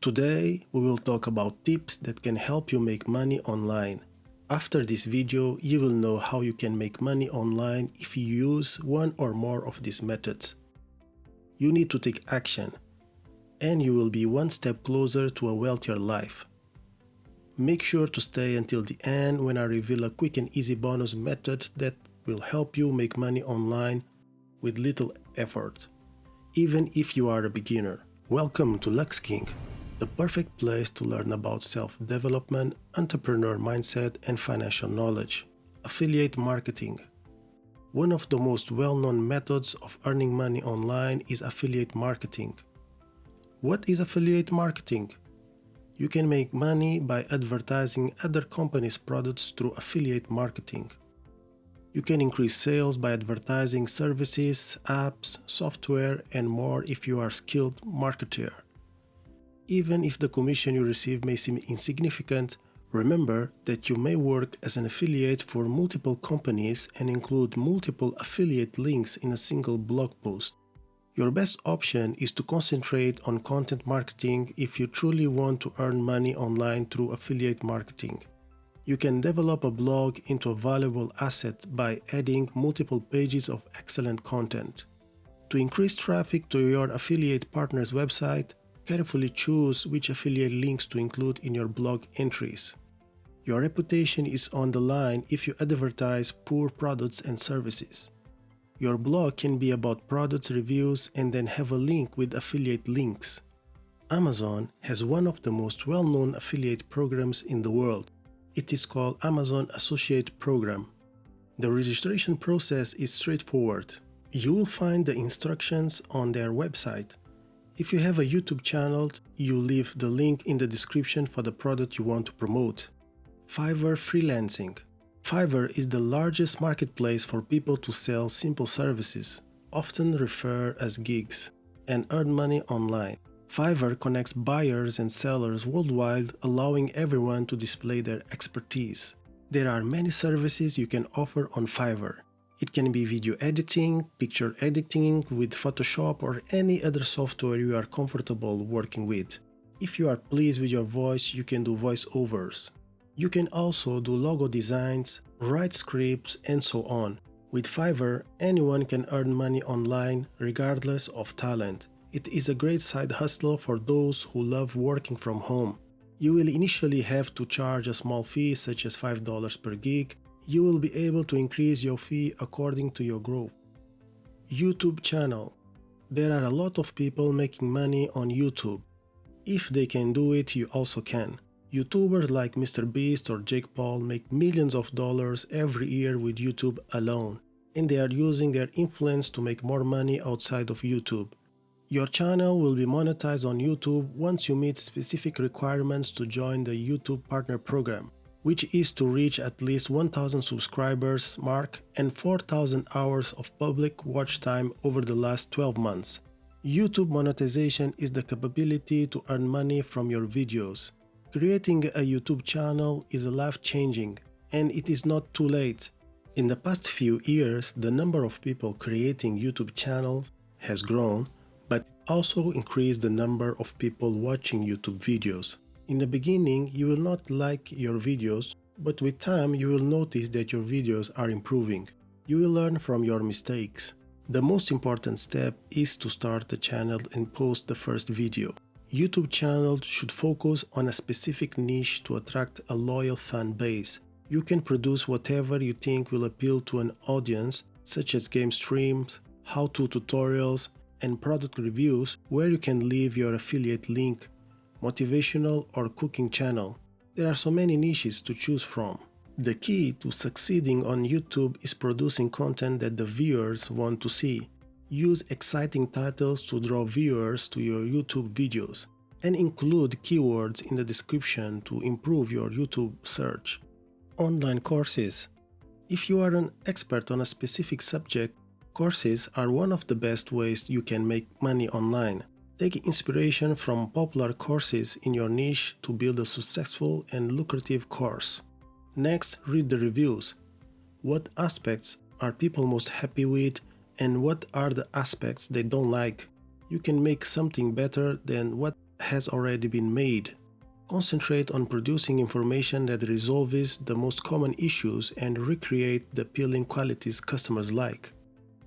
Today, we will talk about tips that can help you make money online. After this video, you will know how you can make money online if you use one or more of these methods. You need to take action, and you will be one step closer to a wealthier life. Make sure to stay until the end when I reveal a quick and easy bonus method that will help you make money online with little effort, even if you are a beginner. Welcome to Lux King, the perfect place to learn about self-development, entrepreneur mindset, and financial knowledge. Affiliate marketing. One of the most well-known methods of earning money online is affiliate marketing. What is affiliate marketing? You can make money by advertising other companies' products through affiliate marketing. You can increase sales by advertising services, apps, software, and more if you are a skilled marketer. Even if the commission you receive may seem insignificant, remember that you may work as an affiliate for multiple companies and include multiple affiliate links in a single blog post. Your best option is to concentrate on content marketing if you truly want to earn money online through affiliate marketing. You can develop a blog into a valuable asset by adding multiple pages of excellent content. To increase traffic to your affiliate partner's website, carefully choose which affiliate links to include in your blog entries. Your reputation is on the line if you advertise poor products and services. Your blog can be about product reviews and then have a link with affiliate links. Amazon has one of the most well-known affiliate programs in the world. It is called Amazon Associate Program. The registration process is straightforward. You will find the instructions on their website. If you have a YouTube channel, you leave the link in the description for the product you want to promote. Fiverr Freelancing. Fiverr is the largest marketplace for people to sell simple services, often referred as gigs, and earn money online. Fiverr connects buyers and sellers worldwide, allowing everyone to display their expertise. There are many services you can offer on Fiverr. It can be video editing, picture editing with Photoshop, or any other software you are comfortable working with. If you are pleased with your voice, you can do voiceovers. You can also do logo designs, write scripts, and so on. With Fiverr, anyone can earn money online regardless of talent. It is a great side hustle for those who love working from home. You will initially have to charge a small fee such as $5 per gig. You will be able to increase your fee according to your growth. YouTube channel. There are a lot of people making money on YouTube. If they can do it, you also can. YouTubers like Mr. Beast or Jake Paul make millions of dollars every year with YouTube alone, and they are using their influence to make more money outside of YouTube. Your channel will be monetized on YouTube once you meet specific requirements to join the YouTube Partner Program, which is to reach at least 1,000 subscribers mark and 4,000 hours of public watch time over the last 12 months. YouTube monetization is the capability to earn money from your videos. Creating a YouTube channel is life-changing, and it is not too late. In the past few years, the number of people creating YouTube channels has grown, but also increased the number of people watching YouTube videos. In the beginning, you will not like your videos, but with time you will notice that your videos are improving. You will learn from your mistakes. The most important step is to start the channel and post the first video. YouTube channels should focus on a specific niche to attract a loyal fan base. You can produce whatever you think will appeal to an audience, such as game streams, how-to tutorials, and product reviews where you can leave your affiliate link, motivational or cooking channel. There are so many niches to choose from. The key to succeeding on YouTube is producing content that the viewers want to see. Use exciting titles to draw viewers to your YouTube videos, and include keywords in the description to improve your YouTube search. Online courses. If you are an expert on a specific subject, courses are one of the best ways you can make money online. Take inspiration from popular courses in your niche to build a successful and lucrative course. Next, read the reviews. What aspects are people most happy with, and what are the aspects they don't like? You can make something better than what has already been made. Concentrate on producing information that resolves the most common issues and recreate the appealing qualities customers like.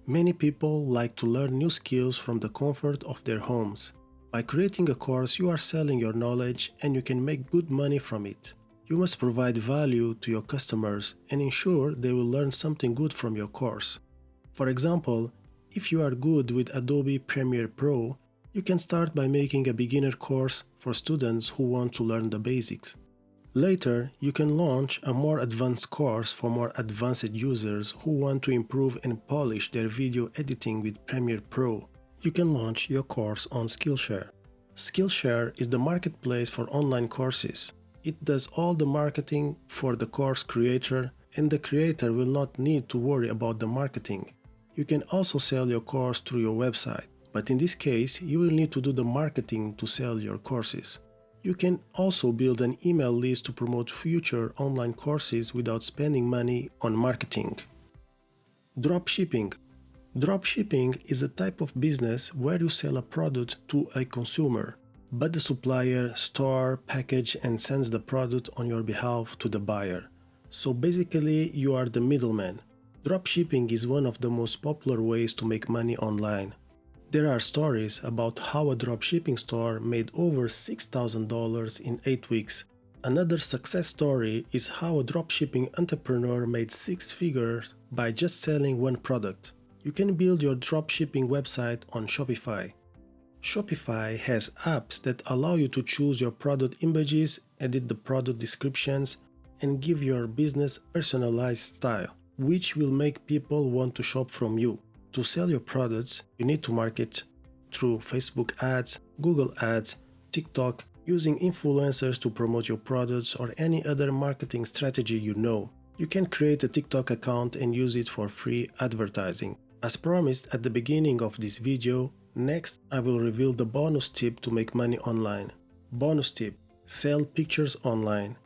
Many people like to learn new skills from the comfort of their homes. By creating a course, you are selling your knowledge and you can make good money from it. You must provide value to your customers and ensure they will learn something good from your course. For example, if you are good with Adobe Premiere Pro, you can start by making a beginner course for students who want to learn the basics. Later, you can launch a more advanced course for more advanced users who want to improve and polish their video editing with Premiere Pro. You can launch your course on Skillshare. Skillshare is the marketplace for online courses. It does all the marketing for the course creator, and the creator will not need to worry about the marketing. You can also sell your course through your website, but in this case, you will need to do the marketing to sell your courses. You can also build an email list to promote future online courses without spending money on marketing. Dropshipping. Dropshipping is a type of business where you sell a product to a consumer, but the supplier stores, packages, and sends the product on your behalf to the buyer. So basically, you are the middleman. Dropshipping is one of the most popular ways to make money online. There are stories about how a dropshipping store made over $6,000 in 8 weeks. Another success story is how a dropshipping entrepreneur made 6 figures by just selling one product. You can build your dropshipping website on Shopify. Shopify has apps that allow you to choose your product images, edit the product descriptions, and give your business personalized style, which will make people want to shop from you. To sell your products, you need to market through Facebook ads, Google ads, TikTok, using influencers to promote your products or any other marketing strategy you know. You can create a TikTok account and use it for free advertising. As promised at the beginning of this video, next I will reveal the bonus tip to make money online. Bonus tip: sell pictures online.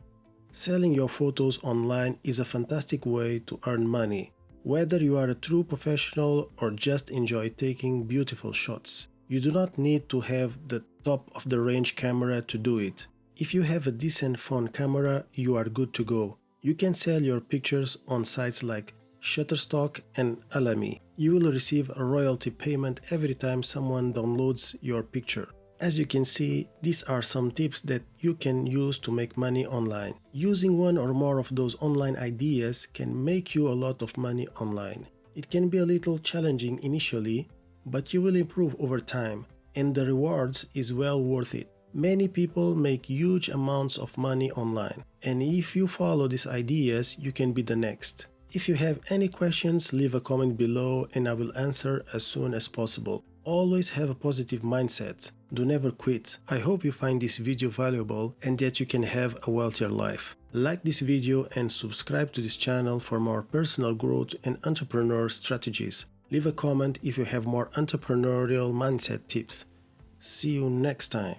Selling your photos online is a fantastic way to earn money. Whether you are a true professional or just enjoy taking beautiful shots, you do not need to have the top-of-the-range camera to do it. If you have a decent phone camera, you are good to go. You can sell your pictures on sites like Shutterstock and Alamy. You will receive a royalty payment every time someone downloads your picture. As you can see, these are some tips that you can use to make money online. Using one or more of those online ideas can make you a lot of money online. It can be a little challenging initially, but you will improve over time, and the rewards is well worth it. Many people make huge amounts of money online, and if you follow these ideas, you can be the next. If you have any questions, leave a comment below and I will answer as soon as possible. Always have a positive mindset. Do never quit. I hope you find this video valuable and that you can have a wealthier life. Like this video and subscribe to this channel for more personal growth and entrepreneur strategies. Leave a comment if you have more entrepreneurial mindset tips. See you next time.